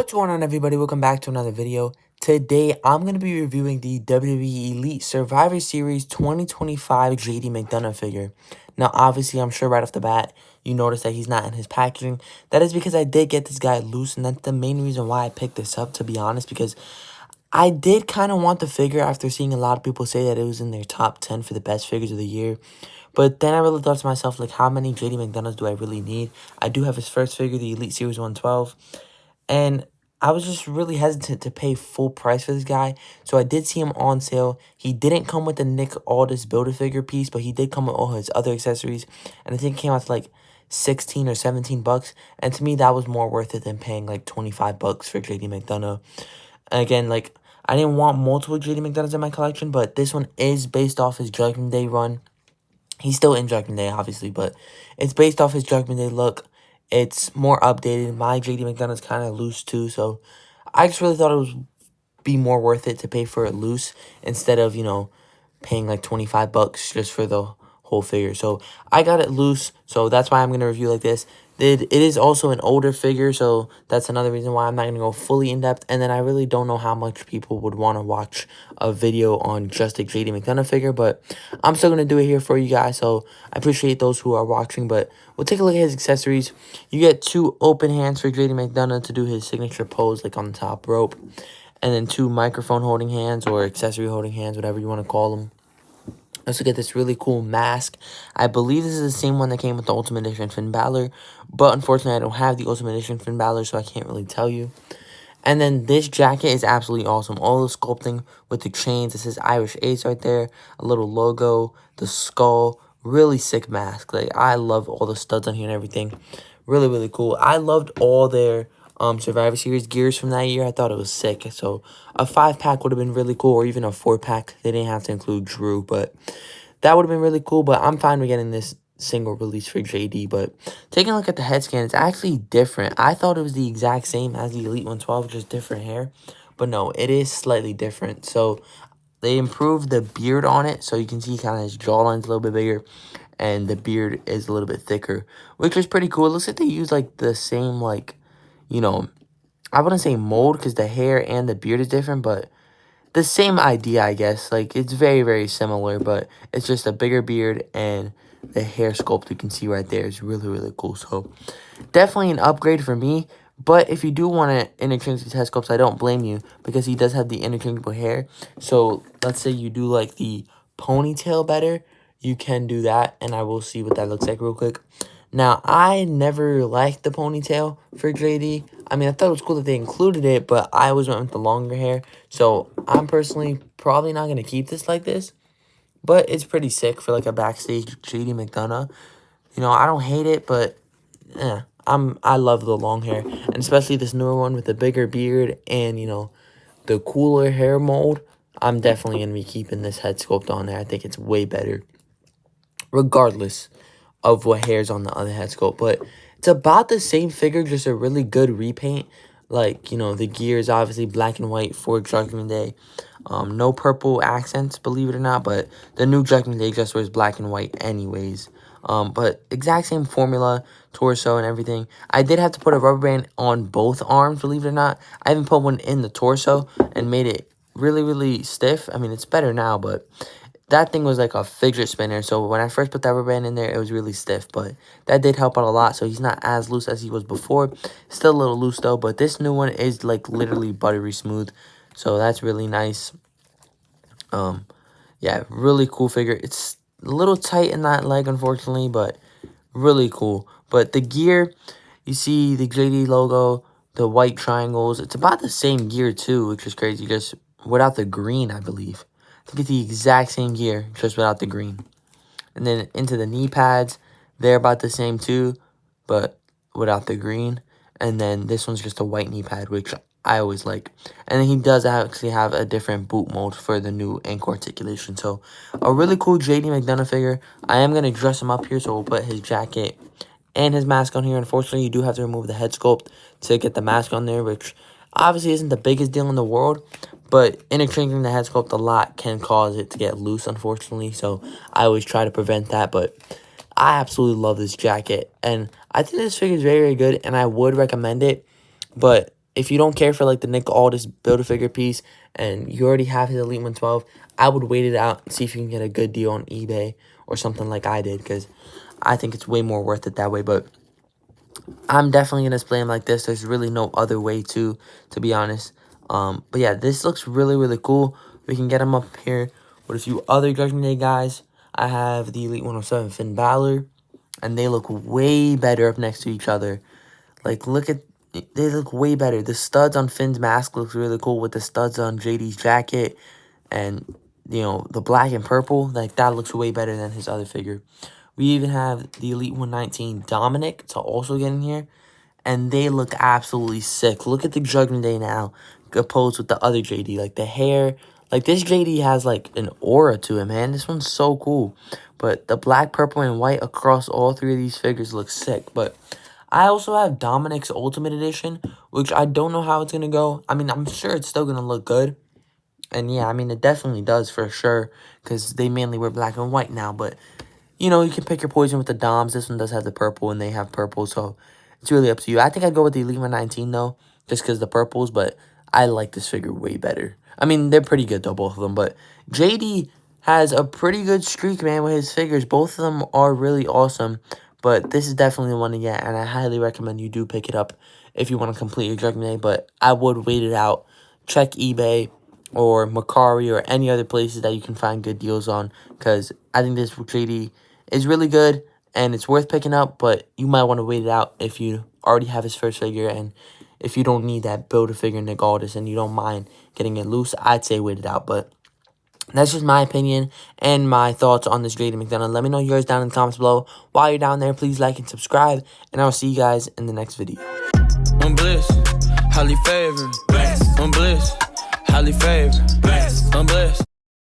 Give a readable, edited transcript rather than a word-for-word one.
What's going on, everybody? Welcome back to another video. Today, I'm going to be reviewing the WWE Elite Survivor Series 2025 JD McDonagh figure. Now, obviously, I'm sure right off the bat, you notice that he's not in his packaging. That is because I did get this guy loose, and that's the main reason why I picked this up, to be honest, because I did kind of want the figure after seeing a lot of people say that it was in their top 10 for the best figures of the year. But then I really thought to myself, like, how many JD McDonaghs do I really need? I do have his first figure, the Elite Series 112. And I was just really hesitant to pay full price for this guy. So I did see him on sale. He didn't come with the Nick Aldis Build-A-Figure piece, but he did come with all his other accessories. And I think it came out to like 16 or 17 bucks. And to me, that was more worth it than paying like 25 bucks for JD McDonagh. And again, like, I didn't want multiple JD McDonaghs in my collection, but this one is based off his Judgment Day run. He's still in Judgment Day, obviously, but it's based off his Judgment Day look. It's more updated. My JD McDonough's kind of loose too, so I just really thought it would be more worth it to pay for it loose instead of, paying like 25 bucks just for the whole figure. So I got it loose, so that's why I'm going to review like this. It is also an older figure, so that's another reason why I'm not going to go fully in-depth. And then I really don't know how much people would want to watch a video on just a JD McDonagh figure, but I'm still going to do it here for you guys, so I appreciate those who are watching. But we'll take a look at his accessories. You get 2 open hands for JD McDonagh to do his signature pose, like on the top rope, and then 2 microphone holding hands or accessory holding hands, whatever you want to call them. Let's look at this really cool mask. I believe this is the same one that came with the Ultimate Edition Finn Balor, but unfortunately I don't have the Ultimate Edition Finn Balor, so I can't really tell you. And then this jacket is absolutely awesome. All the sculpting with the chains. It says Irish Ace right there. A little logo, the skull. Really sick mask. Like, I love all the studs on here and everything. Really, really cool. I loved all their Survivor Series gears from that year. I thought it was sick. So a 5-pack would have been really cool, or even a 4-pack. They didn't have to include Drew, but that would have been really cool. But I'm fine with getting this single release for JD. But taking a look at the head scan, it's actually different. I thought it was the exact same as the Elite 112, just different hair. But no, it is slightly different. So they improved the beard on it, so you can see kind of his jawline's a little bit bigger, and the beard is a little bit thicker, which is pretty cool. It looks like they use like the same, like, I wouldn't say mold because the hair and the beard is different, but the same idea, I guess. Like, it's very, very similar, but it's just a bigger beard, and the hair sculpt you can see right there is really, really cool. So definitely an upgrade for me. But if you do want to interchange these head sculpts, I don't blame you, because he does have the interchangeable hair. So let's say you do like the ponytail better, you can do that, and I will see what that looks like real quick. Now, I never liked the ponytail for JD. I mean, I thought it was cool that they included it, but I always went with the longer hair. So I'm personally probably not going to keep this like this, but it's pretty sick for like a backstage JD McDonagh. I don't hate it, but I love the long hair, and especially this newer one with the bigger beard and, the cooler hair mold. I'm definitely going to be keeping this head sculpt on there. I think it's way better, regardless of what hair's on the other head sculpt. But it's about the same figure, just a really good repaint. Like, the gear is obviously black and white for Judgment Day. No purple accents, believe it or not, but the new Judgment Day just wears black and white anyways. But exact same formula, torso and everything. I did have to put a rubber band on both arms, believe it or not. I even put one in the torso and made it really, really stiff. I mean, it's better now, but that thing was like a fidget spinner. So when I first put that rubber band in there, it was really stiff, but that did help out a lot. So he's not as loose as he was before. Still a little loose though, but this new one is like literally buttery smooth. So that's really nice. Yeah, really cool figure. It's a little tight in that leg, unfortunately, but really cool. But the gear, you see the JD logo, the white triangles. It's about the same gear too, which is crazy, just without the green, I believe. I think it's the exact same gear, just without the green. And then into the knee pads, they're about the same too, but without the green. And then this one's just a white knee pad, which I always like. And then he does actually have a different boot mold for the new ankle articulation. So a really cool JD McDonagh figure. I am going to dress him up here, so we'll put his jacket and his mask on here. Unfortunately, you do have to remove the head sculpt to get the mask on there, which obviously isn't the biggest deal in the world. But interchanging the head sculpt a lot can cause it to get loose, unfortunately. So I always try to prevent that. But I absolutely love this jacket. And I think this figure is very, very good. And I would recommend it. But if you don't care for like the Nick Aldis Build-A-Figure piece and you already have his Elite 112, I would wait it out and see if you can get a good deal on eBay or something like I did, because I think it's way more worth it that way. But I'm definitely going to display him like this. There's really no other way to be honest. But yeah, this looks really, really cool. We can get him up here with a few other Judgment Day guys. I have the Elite 107 Finn Balor, and they look way better up next to each other. Like, look at, they look way better. The studs on Finn's mask looks really cool with the studs on JD's jacket. And, you know, the black and purple, like, that looks way better than his other figure. We even have the Elite 119 Dominic to also get in here. And they look absolutely sick. Look at the Judgment Day now, opposed with the other JD. Like, the hair, like, this JD has, like, an aura to it, man. This one's so cool. But the black, purple, and white across all three of these figures look sick. But I also have Dominic's Ultimate Edition, which I don't know how it's going to go. I mean, I'm sure it's still going to look good. And yeah, I mean, it definitely does for sure, because they mainly wear black and white now. But, you know, you can pick your poison with the Doms. This one does have the purple, and they have purple, so it's really up to you. I think I'd go with the Elite 119, though, just because the purples, but I like this figure way better. I mean, they're pretty good, though, both of them, but JD has a pretty good streak, man, with his figures. Both of them are really awesome, but this is definitely the one to get, and I highly recommend you do pick it up if you want to complete your Judgment Day, but I would wait it out. Check eBay or Mercari or any other places that you can find good deals on, because I think this JD is really good and it's worth picking up, but you might want to wait it out if you already have his first figure, and if you don't need that Build-A-Figure Nick Aldis and you don't mind getting it loose, I'd say wait it out. But that's just my opinion and my thoughts on this JD McDonagh. Let me know yours down in the comments below. While you're down there, please like and subscribe, and I'll see you guys in the next video. I'm bliss, highly favored. I'm bliss, highly favored. I'm bliss.